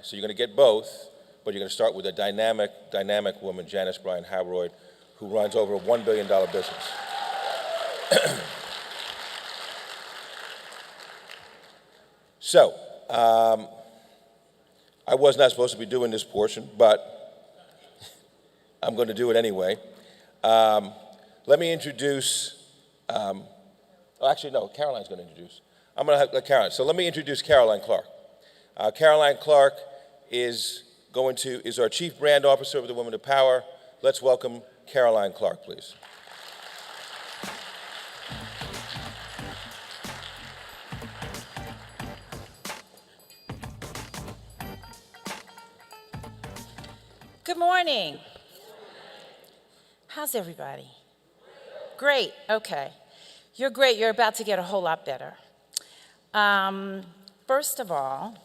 So you're going to get both, but you're going to start with a dynamic woman, Janice Bryant Howroyd, who runs over a $1 billion business. So, I was not supposed to be doing this portion, but I'm going to do it anyway. Let me introduce, actually, no, Caroline's going to introduce. I'm going to let Caroline. So let me introduce Caroline Clark. Caroline Clark is our Chief Brand Officer of the Women of Power. Let's welcome Caroline Clark, please. Good morning. How's everybody? Great, okay. You're great, you're about to get a whole lot better. First of all,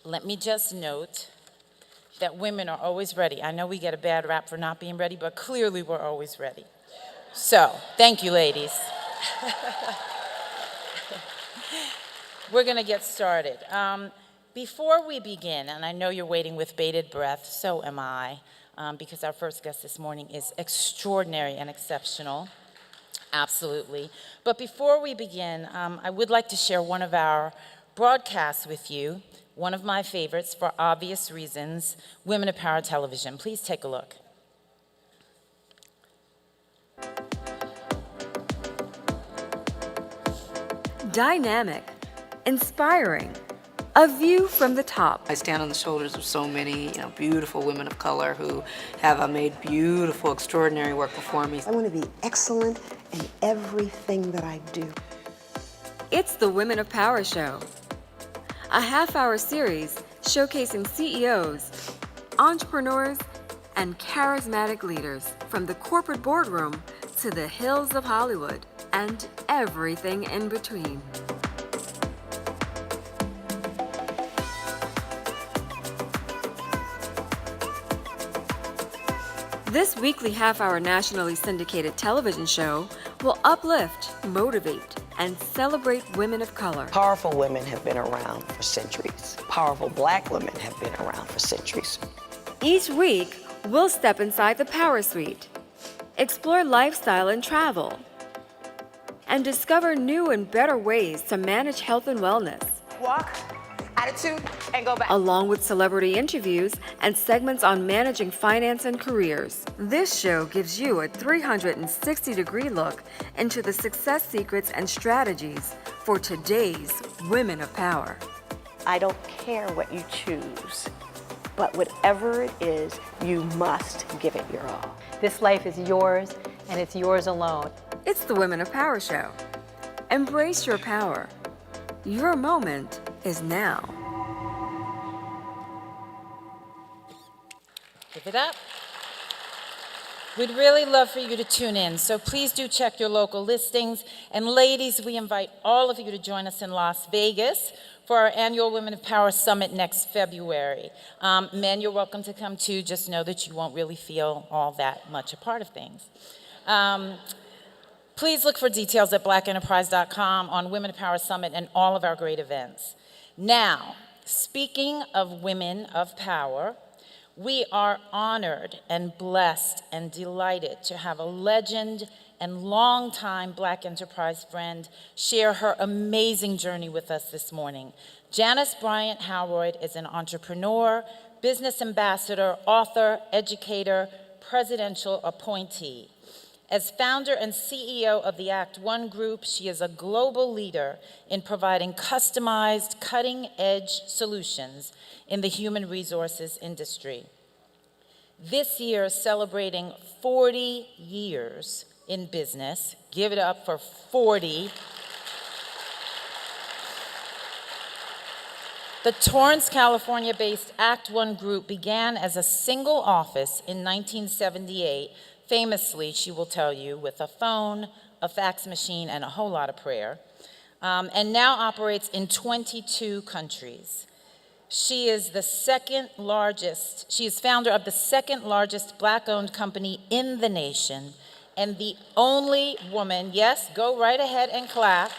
let me just note that women are always ready. I know we get a bad rap for not being ready, but clearly we're always ready. So, thank you, ladies. We're gonna get started. Before we begin, and I know you're waiting with bated breath, so am I, because our first guest this morning is extraordinary and exceptional, absolutely. But before we begin, I would like to share one of our broadcasts with you, one of my favorites for obvious reasons, Women of Power Television. Please take a look. Dynamic, inspiring, a view from the top. I stand on the shoulders of so many, beautiful women of color who have made beautiful, extraordinary work before me. I want to be excellent in everything that I do. It's the Women of Power Show, a half-hour series showcasing CEOs, entrepreneurs, and charismatic leaders from the corporate boardroom to the hills of Hollywood and everything in between. This weekly half-hour nationally syndicated television show will uplift, motivate, and celebrate women of color. Powerful women have been around for centuries. Powerful Black women have been around for centuries. Each week, we'll step inside the Power Suite, explore lifestyle and travel, and discover new and better ways to manage health and wellness. Walk, attitude, and go back. Along with celebrity interviews and segments on managing finance and careers. This show gives you a 360-degree look into the success secrets and strategies for today's women of power. I don't care what you choose, but whatever it is, you must give it your all. This life is yours, and it's yours alone. It's the Women of Power Show. Embrace your power. Your moment is now. Give it up. We'd really love for you to tune in, so please do check your local listings. And ladies, we invite all of you to join us in Las Vegas for our annual Women of Power Summit next February. Men, you're welcome to come too. Just know that you won't really feel all that much a part of things. Please look for details at blackenterprise.com on Women of Power Summit and all of our great events. Now, speaking of women of power, we are honored and blessed and delighted to have a legend and longtime Black enterprise friend share her amazing journey with us this morning. Janice Bryant Howroyd is an entrepreneur, business ambassador, author, educator, presidential appointee. As founder and CEO of the Act One Group, she is a global leader in providing customized, cutting-edge solutions in the human resources industry. This year, celebrating 40 years in business, give it up for 40. The Torrance, California-based Act One Group began as a single office in 1978. Famously, she will tell you, with a phone, a fax machine, and a whole lot of prayer, and now operates in 22 countries. She is founder of the second largest Black-owned company in the nation, and the only woman, yes, go right ahead and clap,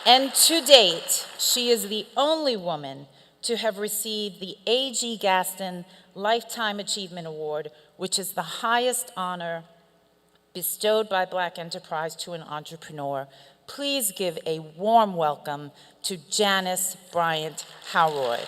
And to date, she is the only woman to have received the A.G. Gaston Lifetime Achievement Award, which is the highest honor bestowed by Black Enterprise to an entrepreneur. Please give a warm welcome to Janice Bryant Howroyd.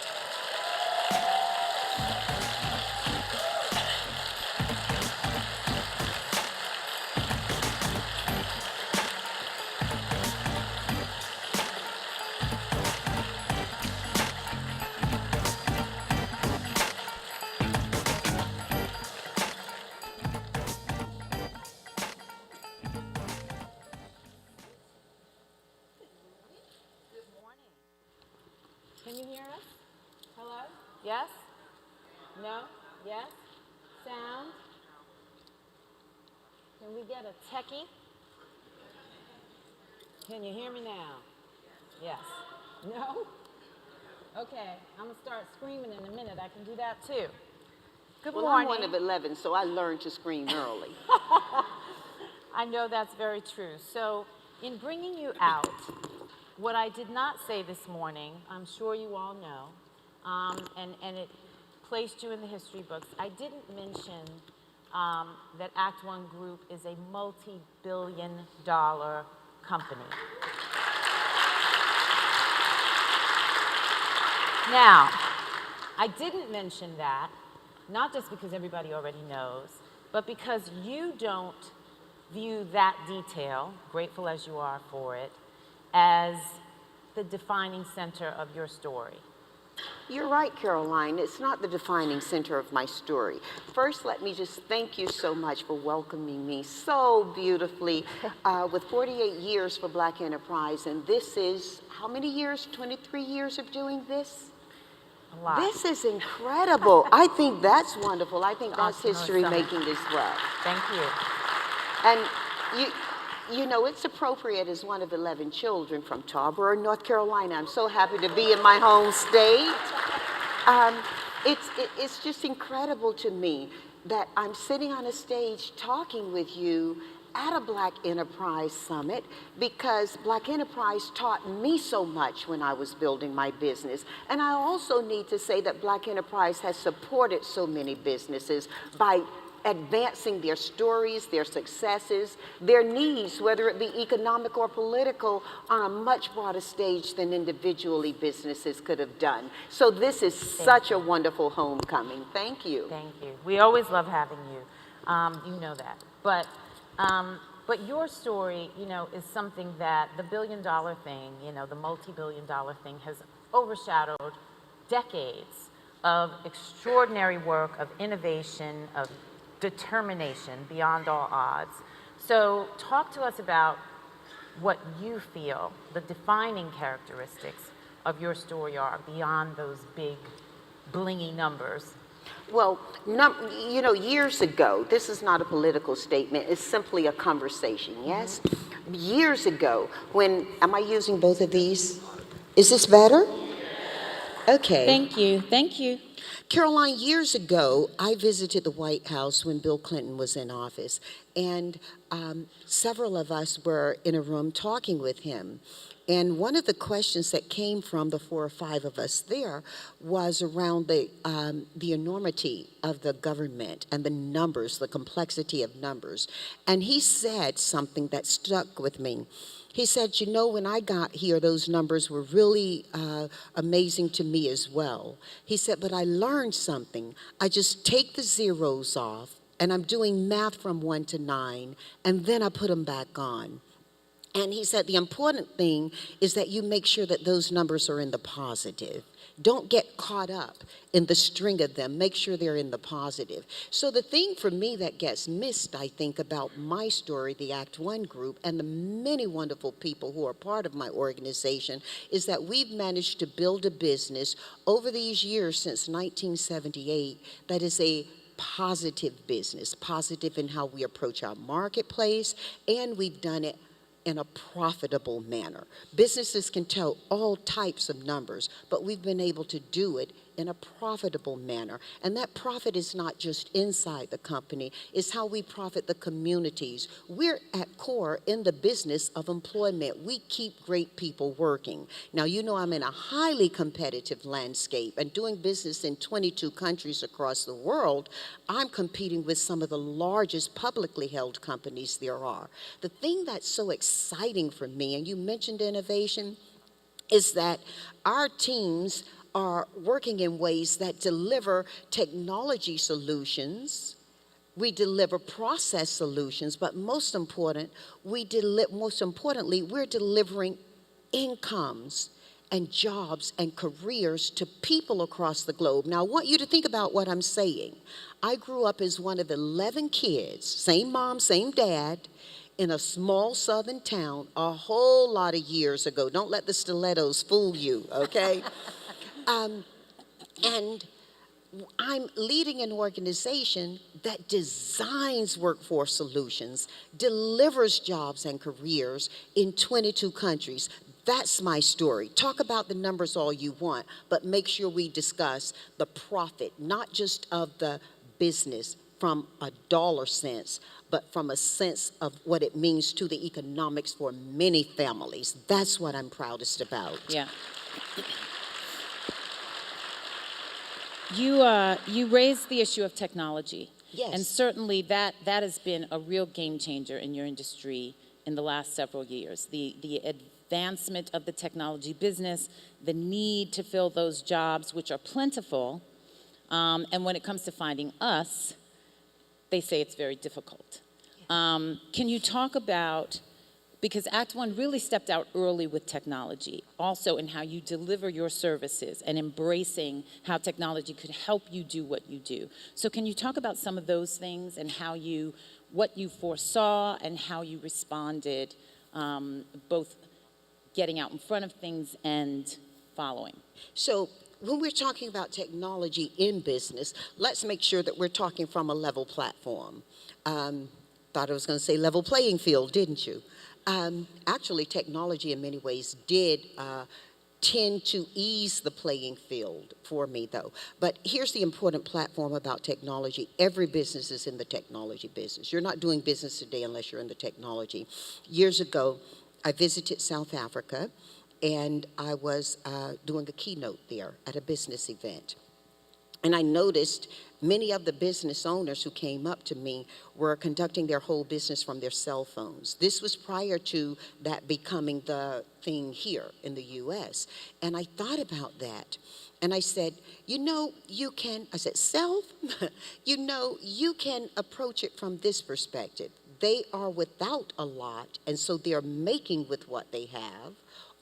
Can you hear us? Hello? Yes? No? Yes? Sound? Can we get a techie? Can you hear me now? Yes. No? Okay, I'm gonna start screaming in a minute. I can do that too. Good Well, morning. I'm one of 11, so I learned to scream early. I know that's very true. So, in bringing you out, what I did not say this morning, I'm sure you all know, and it placed you in the history books. I didn't mention that Act One Group is a multi-billion-dollar company. Now, I didn't mention that, not just because everybody already knows, but because you don't view that detail, grateful as you are for it, as the defining center of your story. You're right, Caroline. It's not the defining center of my story. First, let me just thank you so much for welcoming me so beautifully with 48 years for Black Enterprise. And this is, how many years? 23 years of doing this? A lot. This is incredible. I think that's wonderful. I think that's Entrepreneur history Summit. making as well. Thank you. And you know, it's appropriate as one of 11 children from Tarboro, North Carolina. I'm so happy to be in my home state. It's just incredible to me that I'm sitting on a stage talking with you at a Black Enterprise Summit, because Black Enterprise taught me so much when I was building my business. And I also need to say that Black Enterprise has supported so many businesses by advancing their stories, their successes, their needs, whether it be economic or political, on a much broader stage than individually businesses could have done. So this is such a wonderful homecoming. Thank you. Thank you. We always love having you. You know that. But your story, you know, is something that the billion-dollar thing, you know, the multi-billion-dollar thing has overshadowed decades of extraordinary work, of innovation, of determination beyond all odds. So talk to us about what you feel the defining characteristics of your story are beyond those big, blingy numbers. Well, you know, years ago, this is not a political statement, it's simply a conversation, yes? Years ago, when, am I using both of these? Is this better? Okay. Thank you. Thank you. Caroline, years ago, I visited the White House when Bill Clinton was in office, and several of us were in a room talking with him. And one of the questions that came from the 4 or 5 of us there was around the enormity of the government and the numbers, the complexity of numbers. And he said something that stuck with me. He said, you know, when I got here, those numbers were really amazing to me as well. He said, but I learned something. I just take the zeros off, and I'm doing math from 1 to 9, and then I put them back on. And he said the important thing is that you make sure that those numbers are in the positive. Don't get caught up in the string of them. Make sure they're in the positive. So the thing for me that gets missed, I think, about my story, the Act One Group, and the many wonderful people who are part of my organization, is that we've managed to build a business over these years since 1978 that is a positive business, positive in how we approach our marketplace, and we've done it in a profitable manner. Businesses can tell all types of numbers, but we've been able to do it in a profitable manner. And that profit is not just inside the company, it's how we profit the communities. We're at core in the business of employment. We keep great people working. Now, you know I'm in a highly competitive landscape, and doing business in 22 countries across the world, I'm competing with some of the largest publicly held companies there are. The thing that's so exciting for me, and you mentioned innovation, is that our teams are working in ways that deliver technology solutions. We deliver process solutions, but most importantly, we're delivering incomes and jobs and careers to people across the globe. Now, I want you to think about what I'm saying. I grew up as one of 11 kids, same mom, same dad, in a small southern town a whole lot of years ago. Don't let the stilettos fool you, okay? And I'm leading an organization that designs workforce solutions, delivers jobs and careers in 22 countries. That's my story. Talk about the numbers all you want, but make sure we discuss the profit, not just of the business from a dollar sense, but from a sense of what it means to the economics for many families. That's what I'm proudest about. Yeah. You raised the issue of technology. Yes. And certainly that has been a real game changer in your industry in the last several years. The advancement of the technology business, the need to fill those jobs, which are plentiful, and when it comes to finding us, they say it's very difficult. Can you talk about, because Act One really stepped out early with technology, also in how you deliver your services and embracing how technology could help you do what you do. So can you talk about some of those things and what you foresaw and how you responded, both getting out in front of things and following? So when we're talking about technology in business, let's make sure that we're talking from a level platform. Thought I was going to say level playing field, didn't you? Actually, technology in many ways did tend to ease the playing field for me, though. But here's the important platform about technology. Every business is in the technology business. You're not doing business today unless you're in the technology. Years ago, I visited South Africa, and I was doing a keynote there at a business event. And I noticed many of the business owners who came up to me were conducting their whole business from their cell phones. This was prior to that becoming the thing here in the U.S. And I thought about that. And I said, you can approach it from this perspective. They are without a lot, and so they're making with what they have.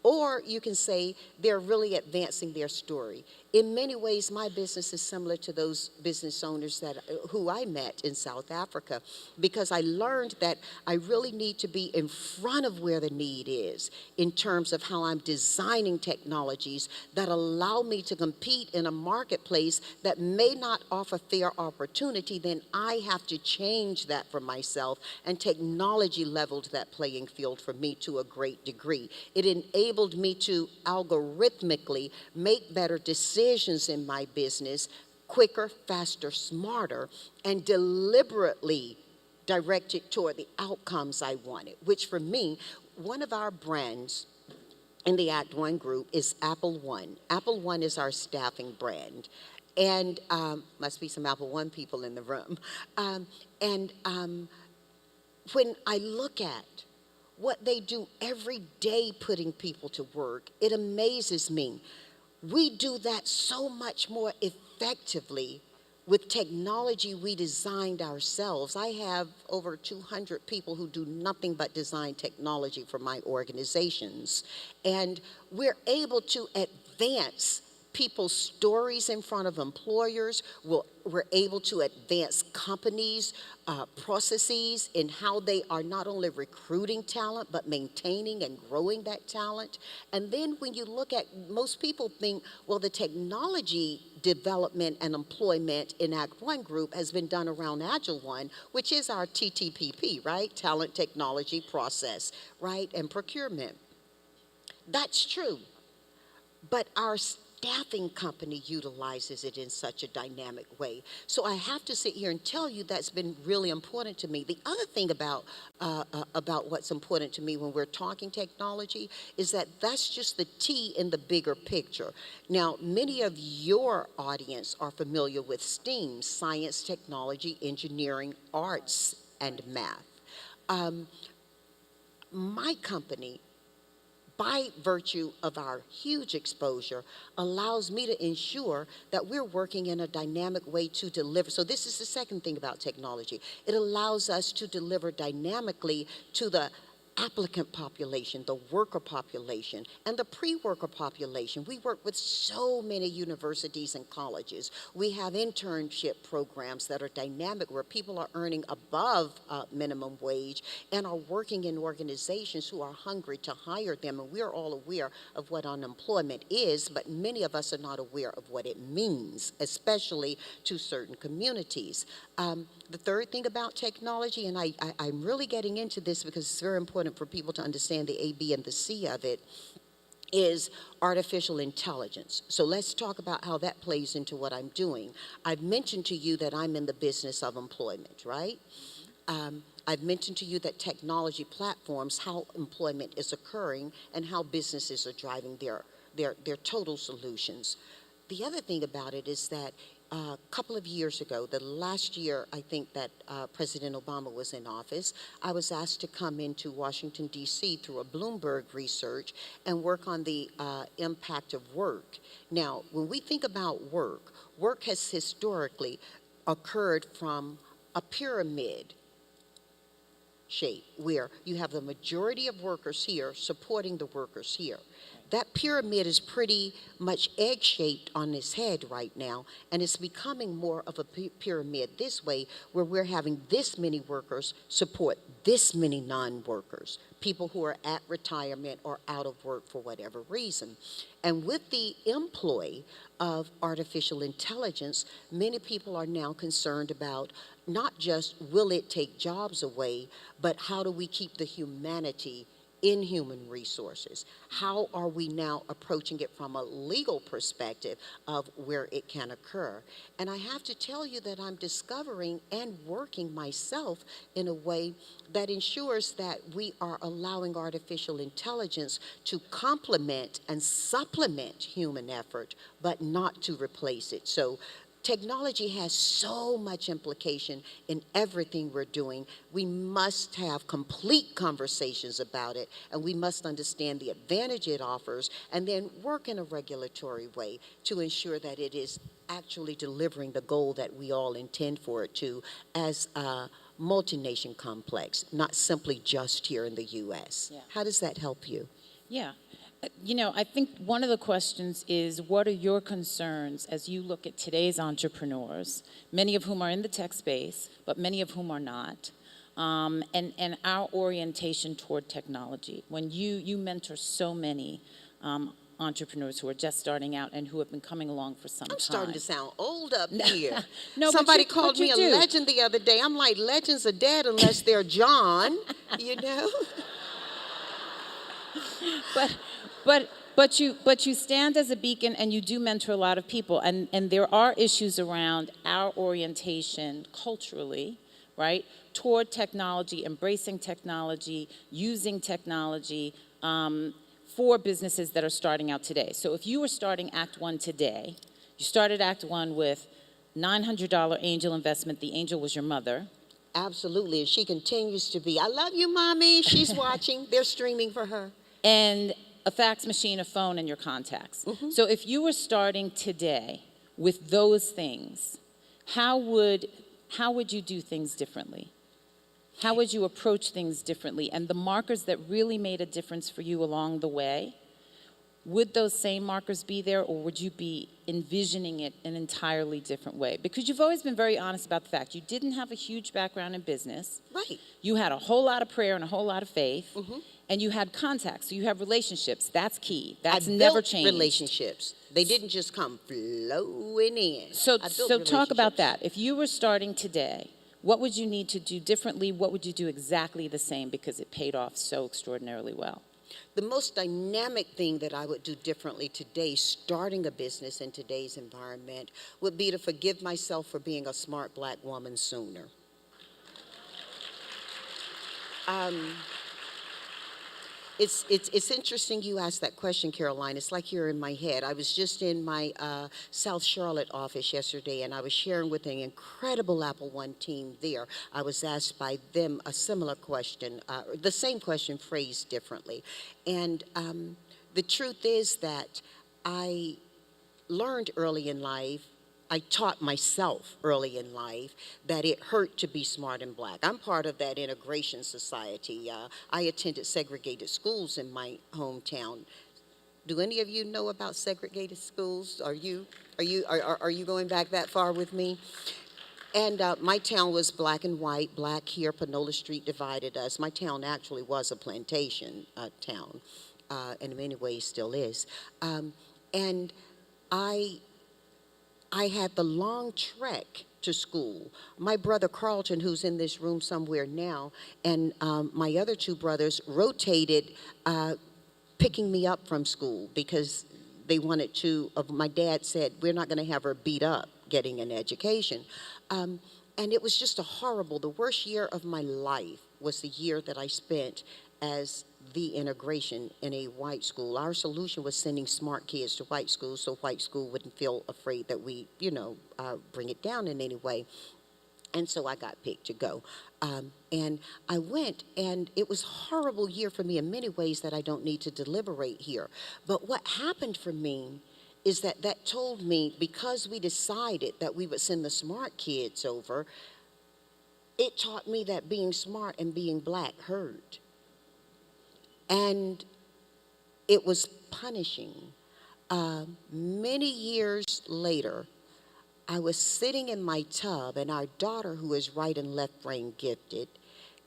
Or you can say they're really advancing their story. In many ways, my business is similar to those business owners who I met in South Africa, because I learned that I really need to be in front of where the need is in terms of how I'm designing technologies that allow me to compete in a marketplace that may not offer fair opportunity. Then I have to change that for myself, and technology leveled that playing field for me to a great degree. It enabled me to algorithmically make better decisions in my business, quicker, faster, smarter, and deliberately directed toward the outcomes I wanted, which for me, one of our brands in the Act One group is Apple One. Apple One is our staffing brand. And must be some Apple One people in the room. When I look at what they do every day putting people to work, it amazes me. We do that so much more effectively with technology we designed ourselves. I have over 200 people who do nothing but design technology for my organizations. And we're able to advance people's stories in front of employers. We're able to advance companies' processes in how they are not only recruiting talent, but maintaining and growing that talent. And then when you look at, most people think, well, the technology development and employment in Act One group has been done around Agile One, which is our TTPP, right? Talent, technology, process, right? And procurement. That's true. But our staffing company utilizes it in such a dynamic way. So I have to sit here and tell you that's been really important to me. The other thing about what's important to me when we're talking technology is that that's just the T in the bigger picture. Now, many of your audience are familiar with STEAM, science, technology, engineering, arts, and math. My company, by virtue of our huge exposure, allows me to ensure that we're working in a dynamic way to deliver. So this is the second thing about technology. It allows us to deliver dynamically to the applicant population, the worker population, and the pre-worker population. We work with so many universities and colleges. We have internship programs that are dynamic where people are earning above minimum wage and are working in organizations who are hungry to hire them. And we're all aware of what unemployment is, but many of us are not aware of what it means, especially to certain communities. The third thing about technology, and I'm really getting into this because it's very important for people to understand the A, B, and the C of it, is artificial intelligence. So let's talk about how that plays into what I'm doing. I've mentioned to you that I'm in the business of employment, right? I've mentioned to you that technology platforms, how employment is occurring and how businesses are driving their total solutions. The other thing about it is that a couple of years ago, the last year I think that President Obama was in office, I was asked to come into Washington, D.C. through a Bloomberg research and work on the impact of work. Now, when we think about work, work has historically occurred from a pyramid shape where you have the majority of workers here supporting the workers here. That pyramid is pretty much egg-shaped on its head right now, and it's becoming more of a pyramid this way, where we're having this many workers support this many non-workers, people who are at retirement or out of work for whatever reason. And with the employ of artificial intelligence, many people are now concerned about not just will it take jobs away, but how do we keep the humanity in human resources? How are we now approaching it from a legal perspective of where it can occur? And I have to tell you that I'm discovering and working myself in a way that ensures that we are allowing artificial intelligence to complement and supplement human effort, but not to replace it. So technology has so much implication in everything we're doing. We must have complete conversations about it, and we must understand the advantage it offers, and then work in a regulatory way to ensure that it is actually delivering the goal that we all intend for it to as a multi-nation complex, not simply just here in the U.S. Yeah. How does that help you? Yeah. You know, I think one of the questions is, what are your concerns as you look at today's entrepreneurs, many of whom are in the tech space, but many of whom are not, and our orientation toward technology? When you mentor so many entrepreneurs who are just starting out and who have been coming along for some time. I'm starting to sound old up here. No, Somebody but called me a legend the other day. I'm like, legends are dead unless they're John, you know? But you stand as a beacon, and you do mentor a lot of people, and there are issues around our orientation culturally, right, toward technology, embracing technology, using technology for businesses that are starting out today. So if you were starting Act One today, you started Act One with $900 angel investment. The angel was your mother. Absolutely, and she continues to be. I love you, Mommy. She's watching. They're streaming for her. And a fax machine, a phone, and your contacts. Mm-hmm. So if you were starting today with those things, how would you do things differently? How would you approach things differently? And the markers that really made a difference for you along the way, would those same markers be there, or would you be envisioning it an entirely different way? Because you've always been very honest about the fact you didn't have a huge background in business. Right. You had a whole lot of prayer and a whole lot of faith. Mm-hmm. And you had contacts, so you have relationships. That's key. That's I never built changed. Relationships. They didn't just come flowing in. So talk about that. If you were starting today, what would you need to do differently? What would you do exactly the same because it paid off so extraordinarily well? The most dynamic thing that I would do differently today, starting a business in today's environment, would be to forgive myself for being a smart black woman sooner. It's interesting you asked that question, Caroline. It's like you're in my head. I was just in my South Charlotte office yesterday, and I was sharing with an incredible Apple One team there. I was asked by them a similar question, the same question phrased differently. And the truth is that I learned early in life, I taught myself early in life that it hurt to be smart and black. I'm part of that integration society. I attended segregated schools in my hometown. Do any of you know about segregated schools? Are you going back that far with me? And my town was black and white. Black here, Panola Street divided us. My town actually was a plantation town, and in many ways still is. And I had the long trek to school. My brother Carlton, who's in this room somewhere now, and my other two brothers rotated picking me up from school because they wanted to, my dad said, we're not going to have her beat up getting an education. And it was just the worst year of my life was the year that I spent as the integration in a white school. Our solution was sending smart kids to white schools so white school wouldn't feel afraid that we, bring it down in any way. And so I got picked to go. And I went, and it was a horrible year for me in many ways that I don't need to deliberate here. But what happened for me is that told me, because we decided that we would send the smart kids over, it taught me that being smart and being black hurt. And it was punishing. Many years later, I was sitting in my tub, and our daughter, who is right and left brain gifted,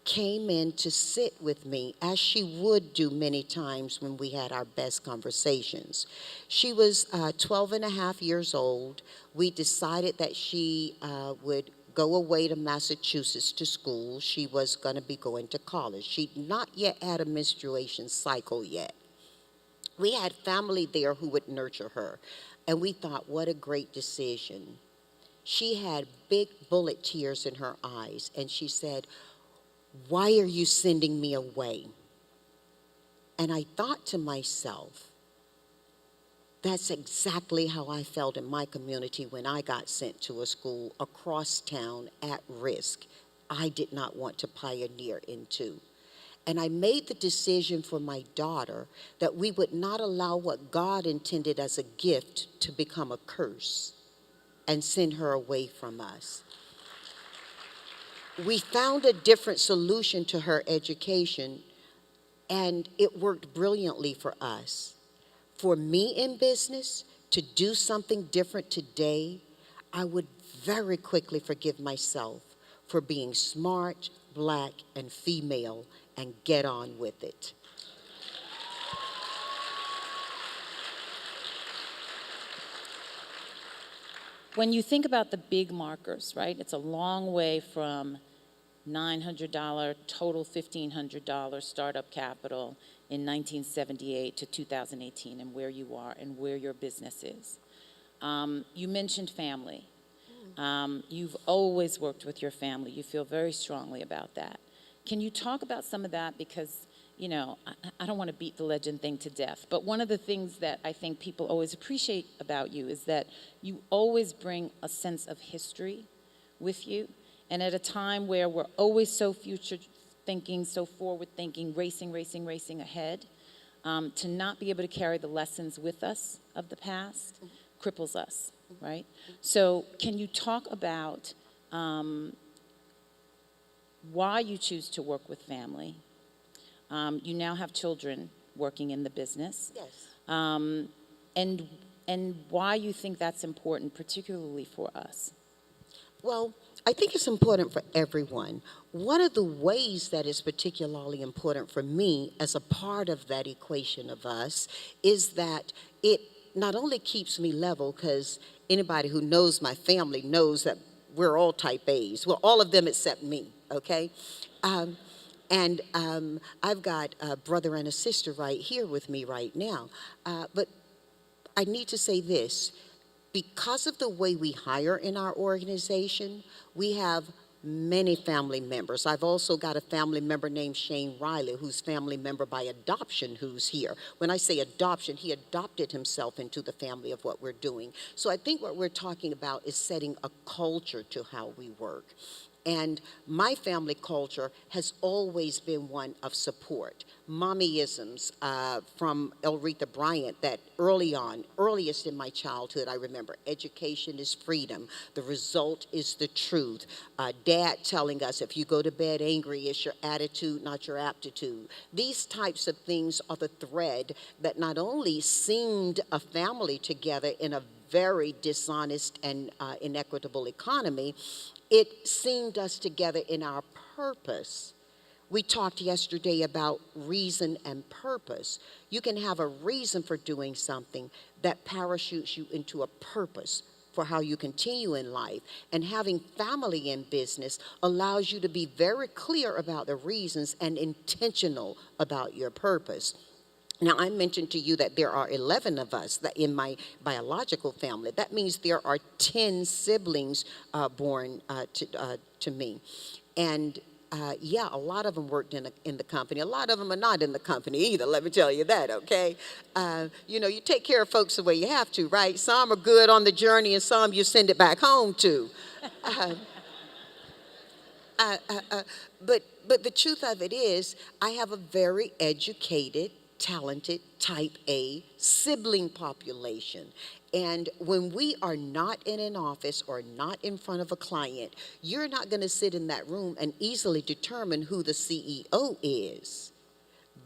came in to sit with me, as she would do many times when we had our best conversations. She was 12 and a half years old. We decided that she would go away to Massachusetts to school. She was going to be going to college. She'd not yet had a menstruation cycle yet. We had family there who would nurture her, and we thought, what a great decision. She had big bullet tears in her eyes, and she said, why are you sending me away? And I thought to myself, that's exactly how I felt in my community when I got sent to a school across town at risk I did not want to pioneer into. And I made the decision for my daughter that we would not allow what God intended as a gift to become a curse and send her away from us. We found a different solution to her education, and it worked brilliantly for us. For me in business, to do something different today, I would very quickly forgive myself for being smart, black, and female, and get on with it. When you think about the big markers, right, it's a long way from $900 total $1,500 startup capital in 1978 to 2018, and where you are and where your business is. You mentioned family. You've always worked with your family. You feel very strongly about that. Can you talk about some of that? Because, I don't want to beat the legend thing to death, but one of the things that I think people always appreciate about you is that you always bring a sense of history with you. And at a time where we're always so future thinking, so forward thinking, racing ahead, to not be able to carry the lessons with us of the past cripples us, right? So can you talk about why you choose to work with family? You now have children working in the business. Yes. And why you think that's important, particularly for us. Well, I think it's important for everyone. One of the ways that is particularly important for me as a part of that equation of us is that it not only keeps me level, because anybody who knows my family knows that we're all type A's. Well, all of them except me, okay? And I've got a brother and a sister right here with me right now. But I need to say this. Because of the way we hire in our organization, we have many family members. I've also got a family member named Shane Riley, who's family member by adoption, who's here. When I say adoption, he adopted himself into the family of what we're doing. So I think what we're talking about is setting a culture to how we work. And my family culture has always been one of support. Mommyisms from Aretha Bryant that earliest in my childhood, I remember, education is freedom. The result is the truth. Dad telling us if you go to bed angry, it's your attitude, not your aptitude. These types of things are the thread that not only seamed a family together in a very dishonest and inequitable economy, it seamed us together in our purpose. We talked yesterday about reason and purpose. You can have a reason for doing something that parachutes you into a purpose for how you continue in life. And having family in business allows you to be very clear about the reasons and intentional about your purpose. Now, I mentioned to you that there are 11 of us that in my biological family. That means there are 10 siblings born to me. And yeah, a lot of them worked in the company. A lot of them are not in the company either, let me tell you that, okay? You know, you take care of folks the way you have to, right? Some are good on the journey and some you send it back home to. But the truth of it is, I have a very educated, talented, type A sibling population. And when we are not in an office or not in front of a client, you're not going to sit in that room and easily determine who the CEO is.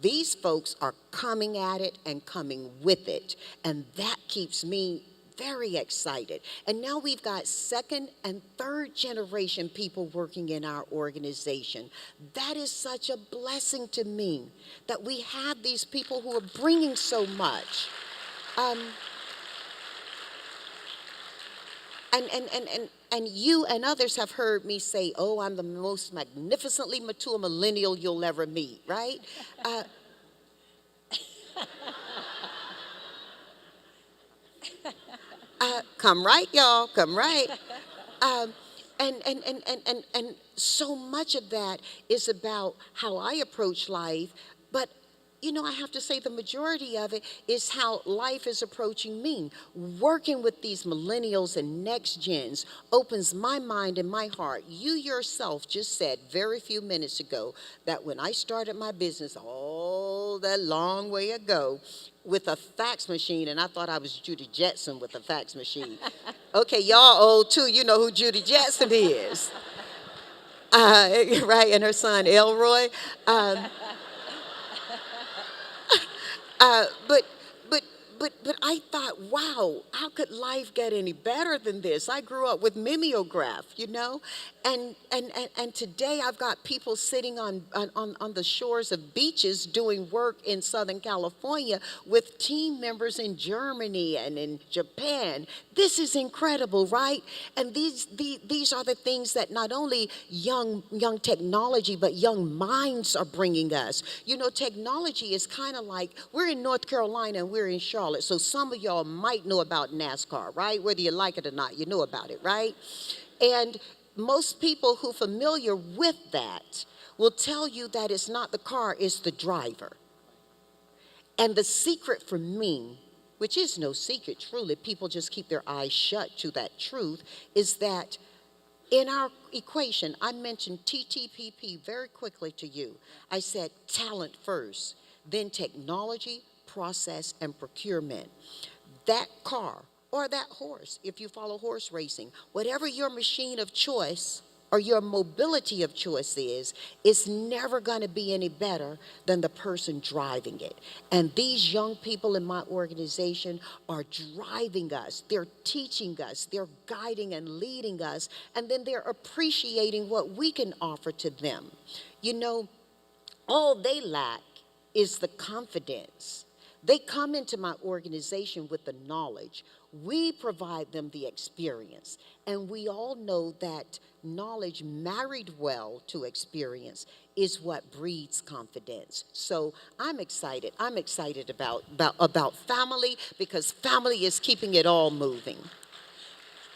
These folks are coming at it and coming with it. And that keeps me very excited. And now we've got second and third generation people working in our organization. That is such a blessing to me that we have these people who are bringing so much. And you and others have heard me say, oh, I'm the most magnificently mature millennial you'll ever meet, right? Come right, y'all, come right. And so much of that is about how I approach life, but you know, I have to say the majority of it is how life is approaching me. Working with these millennials and next gens opens my mind and my heart. You yourself just said very few minutes ago that when I started my business all that long way ago with a fax machine, and I thought I was Judy Jetson with a fax machine. Okay, y'all old too, you know who Judy Jetson is. Right, and her son Elroy. But I thought, wow, how could life get any better than this? I grew up with mimeograph, you know, and today I've got people sitting on the shores of beaches doing work in Southern California with team members in Germany and in Japan. This is incredible, right? And these are the things that not only young technology, but young minds are bringing us. You know, technology is kind of like, we're in North Carolina and we're in Charlotte, so some of y'all might know about NASCAR, right? Whether you like it or not, you know about it, right? And most people who are familiar with that will tell you that it's not the car, it's the driver. And the secret for me, which is no secret, truly, people just keep their eyes shut to that truth, is that in our equation, I mentioned TTPP very quickly to you. I said talent first, then technology, process, and procurement. That car or that horse, if you follow horse racing, whatever your machine of choice or your mobility of choice is, it's never going to be any better than the person driving it. And these young people in my organization are driving us. They're teaching us. They're guiding and leading us. And then they're appreciating what we can offer to them. You know, all they lack is the confidence They come into my organization with the knowledge. We provide them the experience. And we all know that knowledge married well to experience is what breeds confidence. So I'm excited. I'm excited about family, because family is keeping it all moving.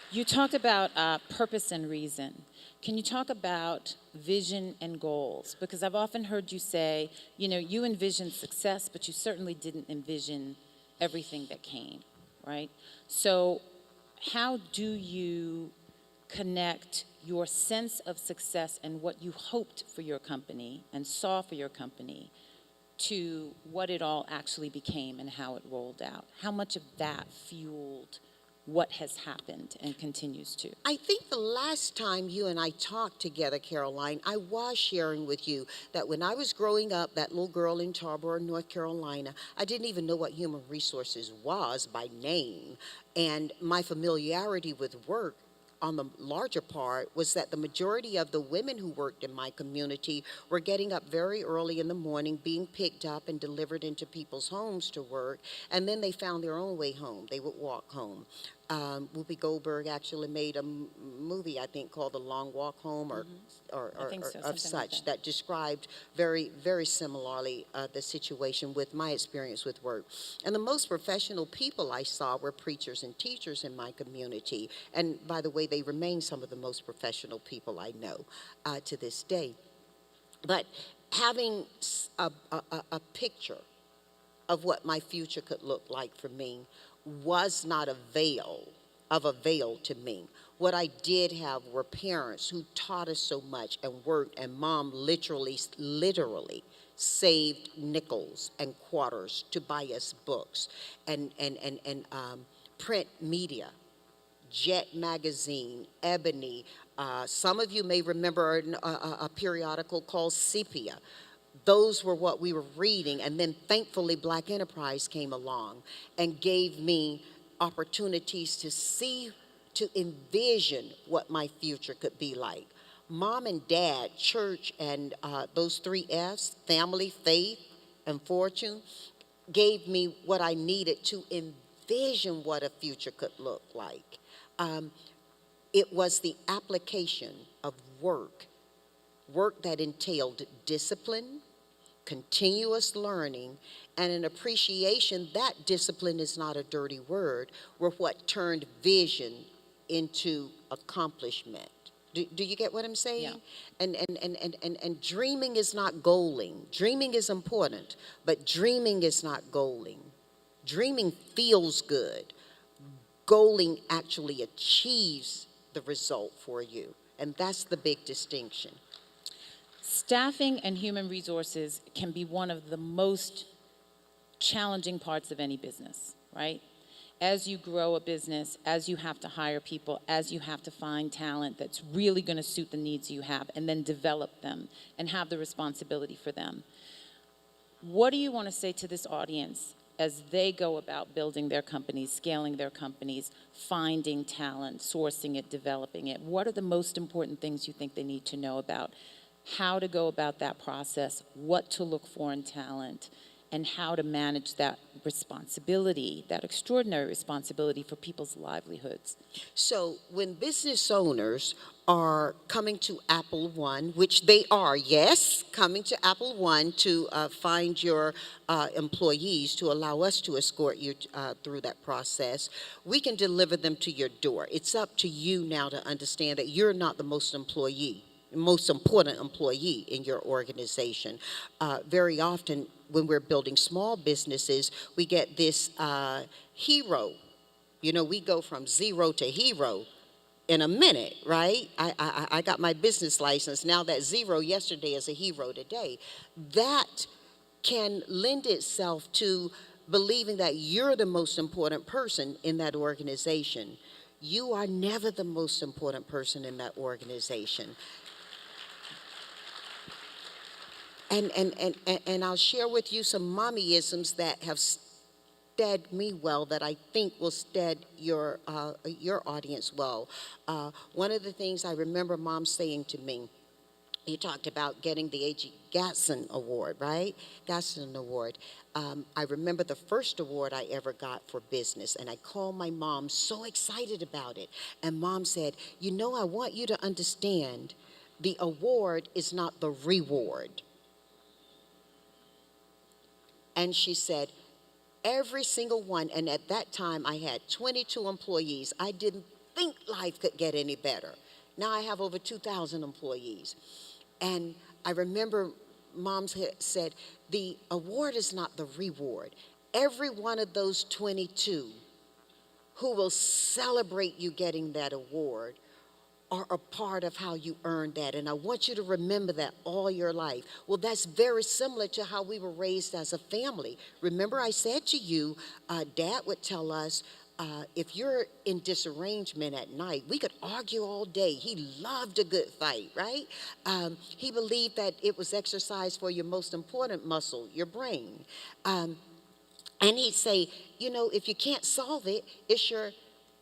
You talked about purpose and reason. Can you talk about vision and goals? Because I've often heard you say, you envisioned success, but you certainly didn't envision everything that came, right? So how do you connect your sense of success and what you hoped for your company and saw for your company to what it all actually became and how it rolled out? How much of that fueled what has happened and continues to? I think the last time you and I talked together, Caroline, I was sharing with you that when I was growing up, that little girl in Tarboro, North Carolina, I didn't even know what human resources was by name. And my familiarity with work on the larger part was that the majority of the women who worked in my community were getting up very early in the morning, being picked up and delivered into people's homes to work, and then they found their own way home. They would walk home. Whoopi Goldberg actually made a movie, I think, called The Long Walk Home, I think so, of something like such, that. that described very, very similarly the situation with my experience with work. And the most professional people I saw were preachers and teachers in my community. And by the way, they remain some of the most professional people I know to this day. But having a picture of what my future could look like for me was not a veil to me. What I did have were parents who taught us so much and worked, and mom literally saved nickels and quarters to buy us books and print media, Jet Magazine, Ebony. Some of you may remember a periodical called Sepia. Those were what we were reading, and then thankfully Black Enterprise came along and gave me opportunities to envision what my future could be like. Mom and dad, church, and those 3 F's, family, faith, and fortune, gave me what I needed to envision what a future could look like. It was the application of work that entailed discipline, continuous learning, and an appreciation that discipline is not a dirty word, were what turned vision into accomplishment. Do you get what I'm saying? Yeah. And dreaming is not goaling. Dreaming is important, but dreaming is not goaling. Dreaming feels good. Goaling actually achieves the result for you, and that's the big distinction. Staffing and human resources can be one of the most challenging parts of any business, right? As you grow a business, as you have to hire people, as you have to find talent that's really going to suit the needs you have, and then develop them and have the responsibility for them. What do you want to say to this audience as they go about building their companies, scaling their companies, finding talent, sourcing it, developing it? What are the most important things you think they need to know about how to go about that process, what to look for in talent, and how to manage that responsibility, that extraordinary responsibility for people's livelihoods? So when business owners are coming to Apple One, which they are, yes, coming to Apple One to find your employees, to allow us to escort you through that process, we can deliver them to your door. It's up to you now to understand that you're not the most important employee in your organization. Very often when we're building small businesses, we get this hero. We go from zero to hero in a minute, right? I got my business license. Now that zero yesterday is a hero today. That can lend itself to believing that you're the most important person in that organization. You are never the most important person in that organization. And I'll share with you some mommyisms that have stead me well, that I think will stead your audience well. One of the things I remember mom saying to me you talked about getting the A.G. Gatson Award, right? Gatson Award. I remember the first award I ever got for business, and I called my mom so excited about it. And Mom said, you know, I want you to understand the award is not the reward. And she said, every single one, and at that time I had 22 employees. I didn't think life could get any better. Now I have over 2,000 employees. And I remember Mom said, the award is not the reward. Every one of those 22 who will celebrate you getting that award are a part of how you earned that. And I want you to remember that all your life. Well, that's very similar to how we were raised as a family. Remember I said to you, Dad would tell us, if you're in disarrangement at night, we could argue all day. He loved a good fight, right? He believed that it was exercise for your most important muscle, your brain. And he'd say, you know, if you can't solve it, it's your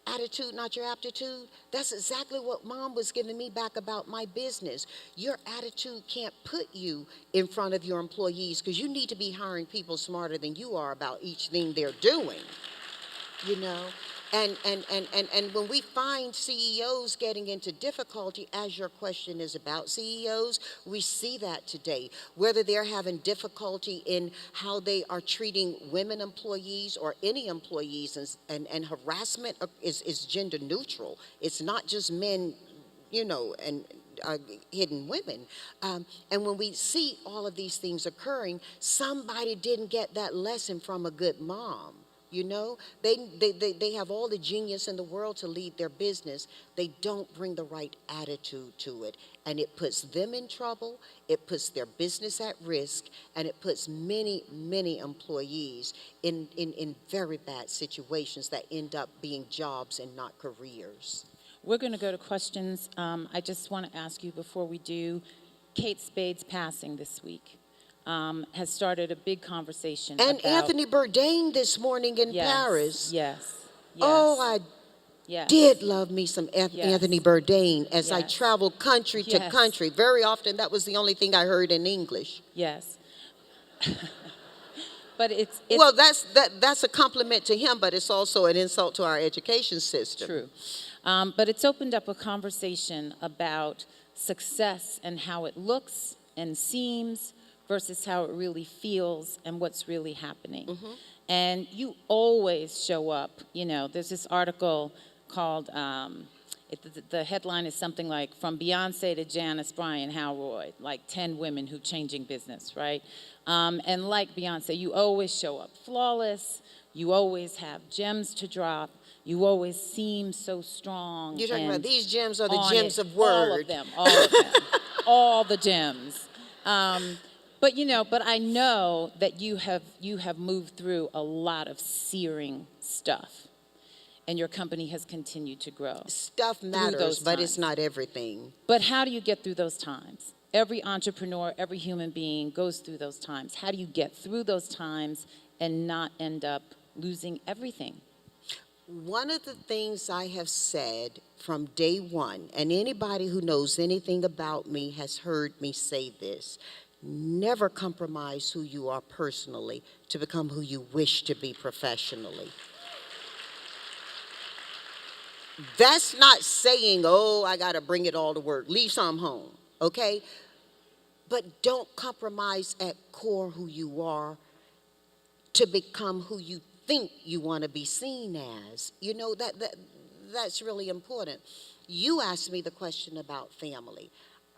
attitude, not your aptitude. That's exactly what Mom was giving me back about my business. Your attitude can't put you in front of your employees because you need to be hiring people smarter than you are about each thing they're doing. You know, and when we find CEOs getting into difficulty, as your question is about CEOs, we see that today. Whether they're having difficulty in how they are treating women employees or any employees, and harassment is gender neutral. It's not just men, you know, and hidden women. And when we see all of these things occurring, somebody didn't get that lesson from a good mom. You know, they have all the genius in the world to lead their business. They don't bring the right attitude to it. And it puts them in trouble, it puts their business at risk, and it puts many, many employees in very bad situations that end up being jobs and not careers. We're going to go to questions. I just want to ask you before we do, Kate Spade's passing this week. Has started a big conversation. And about, Anthony Bourdain this morning in Paris. Yes. Oh, I did love me some Anthony Bourdain as I traveled country to country. Very often that was the only thing I heard in English. Yes. But it's well, that's a compliment to him, but it's also an insult to our education system. True. But it's opened up a conversation about success and how it looks and seems versus how it really feels and what's really happening. Mm-hmm. And you always show up, you know, there's this article called, the headline is something like, From Beyonce to Janice Bryant Howroyd, like 10 women who changing business, right? And like Beyonce, you always show up flawless, you always have gems to drop, you always seem so strong. You're talking about these gems are the gems of word. All of them, all the gems. But you know, but I know that you have moved through a lot of searing stuff, and your company has continued to grow. Stuff matters, but it's not everything. But how do you get through those times? Every entrepreneur, every human being goes through those times. How do you get through those times and not end up losing everything? One of the things I have said from day one, and anybody who knows anything about me has heard me say this: never compromise who you are personally to become who you wish to be professionally. That's not saying, oh, I got to bring it all to work. Leave some home, okay? But don't compromise at core who you are to become who you think you want to be seen as. You know, that's really important. You asked me the question about family.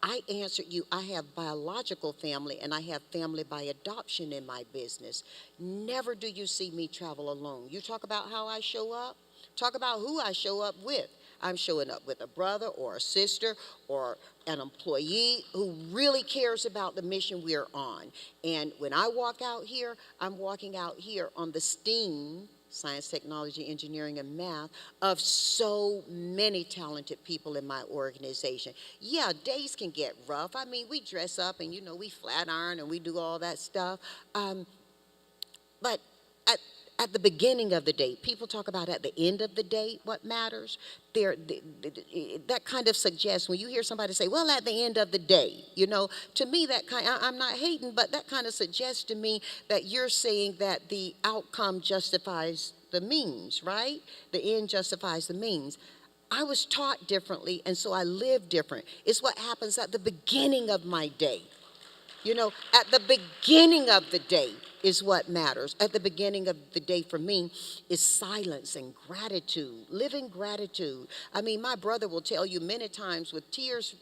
I answered you, I have biological family and I have family by adoption in my business. Never do you see me travel alone. You talk about how I show up, talk about who I show up with. I'm showing up with a brother or a sister or an employee who really cares about the mission we're on. And when I walk out here, I'm walking out here on the STEAM, science, technology, engineering, and math, of so many talented people in my organization. Yeah, days can get rough. I mean, we dress up and, you know, we flat iron and we do all that stuff. But at the beginning of the day. People talk about at the end of the day what matters. That kind of suggests when you hear somebody say, well, at the end of the day, to me I'm not hating, but that kind of suggests to me that you're saying that the outcome justifies the means, right? The end justifies the means. I was taught differently, and so I live different. It's what happens at the beginning of my day. At the beginning of the day is what matters. At the beginning of the day for me is silence and gratitude, living gratitude. I mean, my brother will tell you many times with tears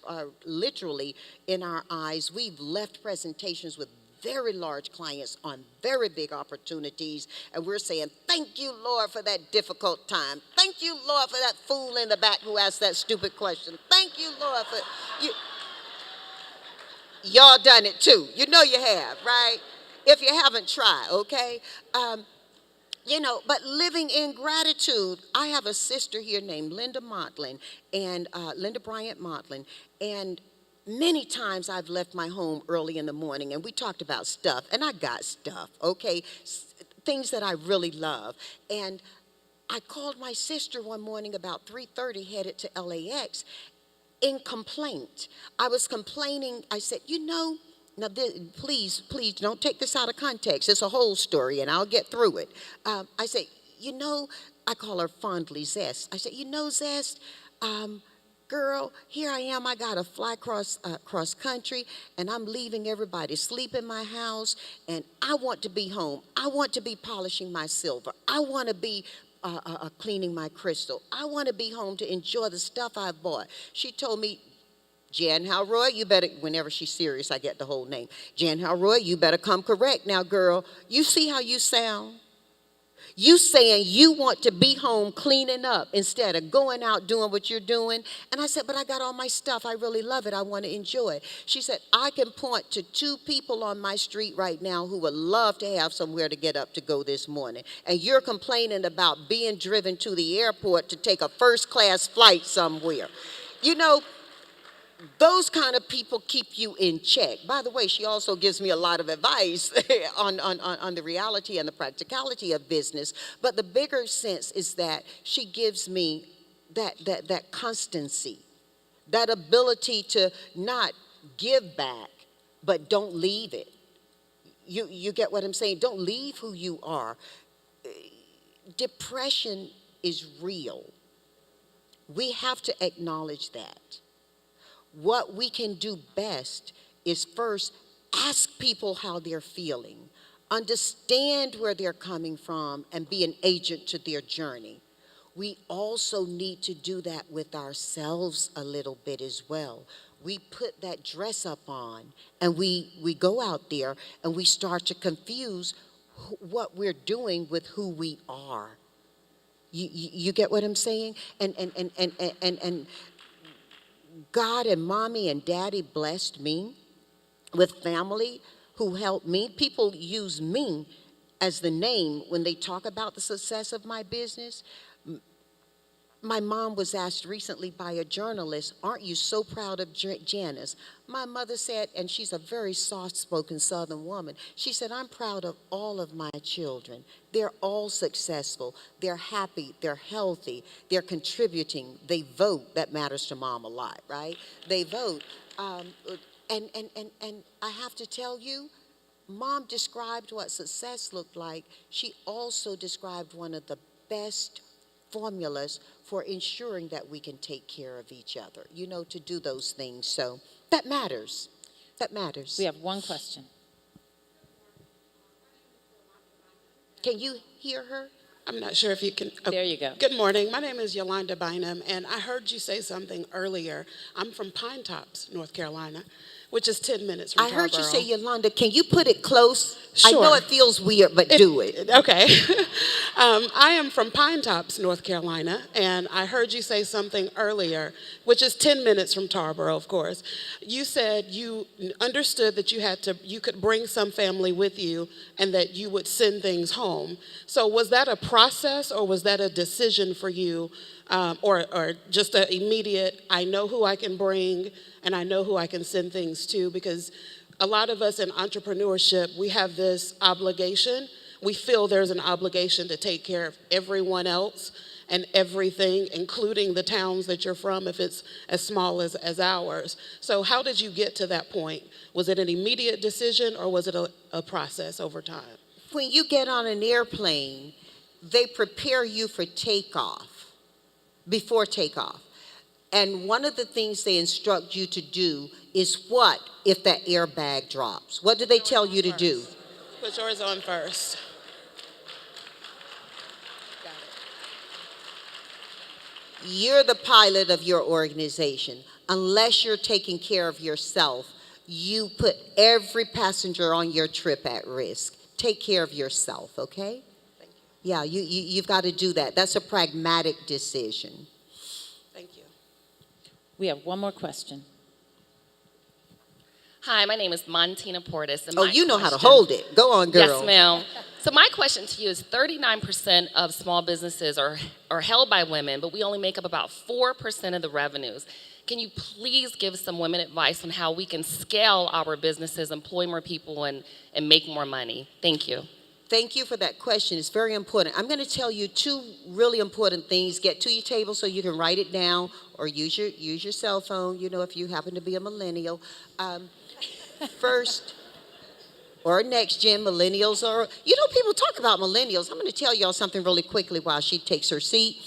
literally in our eyes, we've left presentations with very large clients on very big opportunities, and we're saying, thank you, Lord, for that difficult time. Thank you, Lord, for that fool in the back who asked that stupid question. Thank you, Lord, for you. Y'all done it too. You have, right? If you haven't, try, okay? But living in gratitude. I have a sister here named Linda Motlin, and Linda Bryant Motlin, and many times I've left my home early in the morning, and we talked about stuff, and I got stuff, okay? Things that I really love. And I called my sister one morning about 3:30, headed to LAX, in complaint. I was complaining. I said, now please don't take this out of context. It's a whole story, and I'll get through it. I said, I call her fondly Zest. I said, Zest, girl, here I am. I got to fly cross country, and I'm leaving everybody sleep in my house, and I want to be home. I want to be polishing my silver. I want to be cleaning my crystal. I want to be home to enjoy the stuff I've bought. She told me, Jan Howroyd, you better, whenever she's serious, I get the whole name. Jan Howroyd, you better come correct now, girl. You see how you sound? You saying you want to be home cleaning up instead of going out doing what you're doing. And I said, but I got all my stuff. I really love it. I want to enjoy it. She said, I can point to 2 people on my street right now who would love to have somewhere to get up to go this morning. And you're complaining about being driven to the airport to take a first-class flight somewhere. Those kind of people keep you in check. By the way, she also gives me a lot of advice on the reality and the practicality of business. But the bigger sense is that she gives me that constancy, that ability to not give back, but don't leave it. You get what I'm saying? Don't leave who you are. Depression is real. We have to acknowledge that. What we can do best is first ask people how they're feeling, understand where they're coming from, and be an agent to their journey. We also need to do that with ourselves a little bit as well. We put that dress up on, and we go out there and we start to confuse what we're doing with who we are. You get what I'm saying? And God and mommy and daddy blessed me with family who helped me. People use me as the name when they talk about the success of my business. My mom was asked recently by a journalist, aren't you so proud of Janice? My mother said, and she's a very soft-spoken Southern woman, she said, I'm proud of all of my children. They're all successful. They're happy. They're healthy. They're contributing. They vote. That matters to mom a lot, right? They vote. And I have to tell you, mom described what success looked like. She also described one of the best formulas for ensuring that we can take care of each other, to do those things. So that matters. That matters. We have one question. Can you hear her? I'm not sure if you can. There you go. Good morning. My name is Yolanda Bynum, and I heard you say something earlier. I'm from Pine Tops, North Carolina, which is 10 minutes from I heard you Tarboro. say, Yolanda, can you put it close? Sure. I know it feels weird, but do it. Okay. I am from Pine Tops, North Carolina, and I heard you say something earlier, which is 10 minutes from Tarboro, of course. You said you understood that you could bring some family with you and that you would send things home. So was that a process, or was that a decision for you, or just an immediate, I know who I can bring and I know who I can send things to? Because a lot of us in entrepreneurship, we have this obligation we feel there's an obligation to take care of everyone else and everything, including the towns that you're from, if it's as small as ours. So how did you get to that point? Was it an immediate decision, or was it a process over time? When you get on an airplane, they prepare you for takeoff, before takeoff. And one of the things they instruct you to do is what if that airbag drops? What do they tell you to do? Put yours on first. You're the pilot of your organization. Unless you're taking care of yourself, you put every passenger on your trip at risk. Take care of yourself, okay? Thank you. Yeah, you've got to do that. That's a pragmatic decision. Thank you. We have one more question. Hi, my name is Montina Portis. And Oh, you know how to hold it. Go on, girl. Yes, ma'am. So my question to you is 39% of small businesses are held by women, but we only make up about 4% of the revenues. Can you please give some women advice on how we can scale our businesses, employ more people, and make more money? Thank you. Thank you for that question. It's very important. I'm going to tell you two really important things. Get to your table so you can write it down, or use your cell phone, you know, if you happen to be a millennial. First, or next gen millennials, or, you know, people talk about millennials. I'm going to tell y'all something really quickly while she takes her seat.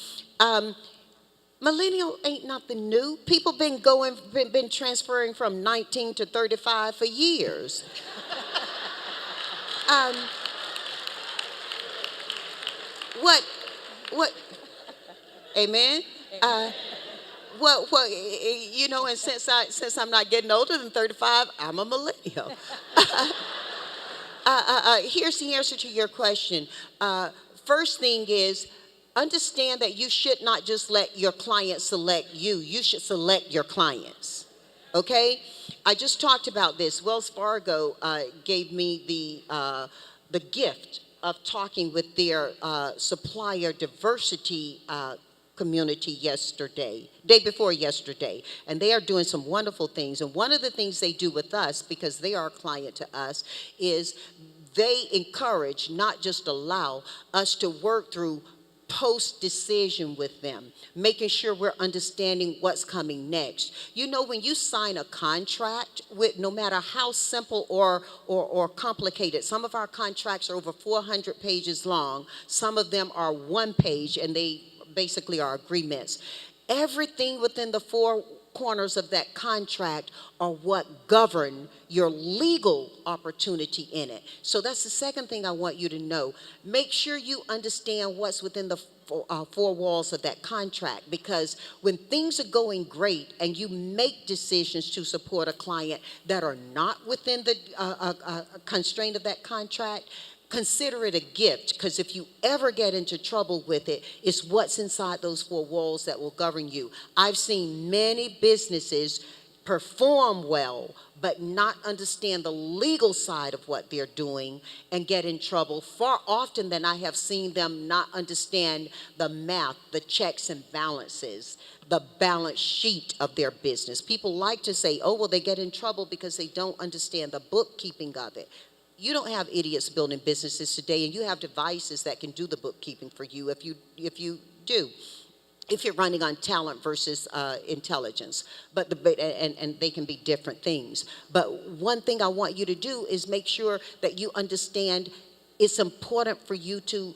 Millennial ain't nothing new. People been transferring from 19 to 35 for years. What, amen? Well, you know, and since I'm not getting older than 35, I'm a millennial. Here's the answer to your question. First thing is, understand that you should not just let your clients select you. You should select your clients, okay? I just talked about this. Wells Fargo gave me the gift of talking with their supplier diversity community day before yesterday, and they are doing some wonderful things. And one of the things they do with us, because they are a client to us, is they encourage, not just allow, us to work through post-decision with them, making sure we're understanding what's coming next. You know, when you sign a contract, with no matter how simple or complicated, some of our contracts are over 400 pages long, some of them are one page, and they basically are agreements. Everything within the four corners of that contract are what govern your legal opportunity in it. So that's the second thing I want you to know. Make sure you understand what's within the four walls of that contract, because when things are going great and you make decisions to support a client that are not within the constraint of that contract, consider it a gift, because if you ever get into trouble with it, it's what's inside those four walls that will govern you. I've seen many businesses perform well, but not understand the legal side of what they're doing and get in trouble far often than I have seen them not understand the math, the checks and balances, the balance sheet of their business. People like to say, oh, well, they get in trouble because they don't understand the bookkeeping of it. You don't have idiots building businesses today, and you have devices that can do the bookkeeping for you if you do. If you're running on talent versus intelligence, and they can be different things. But one thing I want you to do is make sure that you understand it's important for you to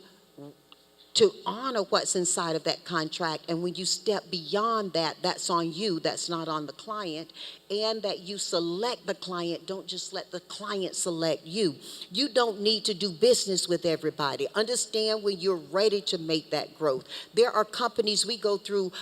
honor what's inside of that contract. And when you step beyond that, that's on you, that's not on the client. And that you select the client, don't just let the client select you. You don't need to do business with everybody. Understand when you're ready to make that growth. There are companies we go through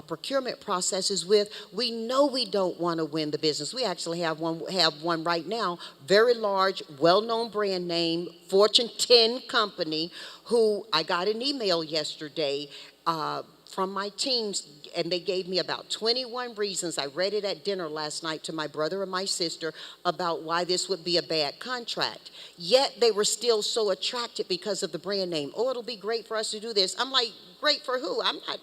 procurement processes with. We know we don't want to win the business. We actually have one right now, very large, well-known brand name, Fortune 10 company, who I got an email yesterday from my teams, and they gave me about 21 reasons. I read it at dinner last night to my brother and my sister about why this would be a bad contract. Yet they were still so attracted because of the brand name. Oh, it'll be great for us to do this. I'm like, great for who? I'm not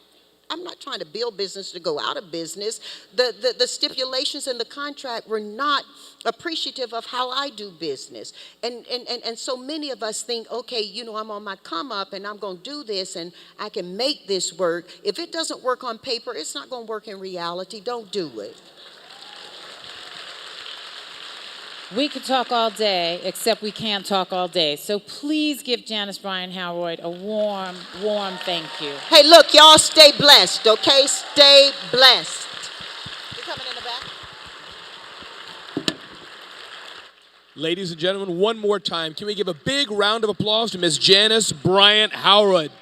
I'm not trying to build business to go out of business. The stipulations in the contract were not appreciative of how I do business. And so many of us think, okay, you know, I'm on my come up and I'm going to do this and I can make this work. If it doesn't work on paper, it's not going to work in reality. Don't do it. We could talk all day, except we can't talk all day. So please give Janice Bryant Howroyd a warm, warm thank you. Hey, look, y'all stay blessed, okay? Stay blessed. You coming in the back? Ladies and gentlemen, one more time, can we give a big round of applause to Miss Janice Bryant Howroyd?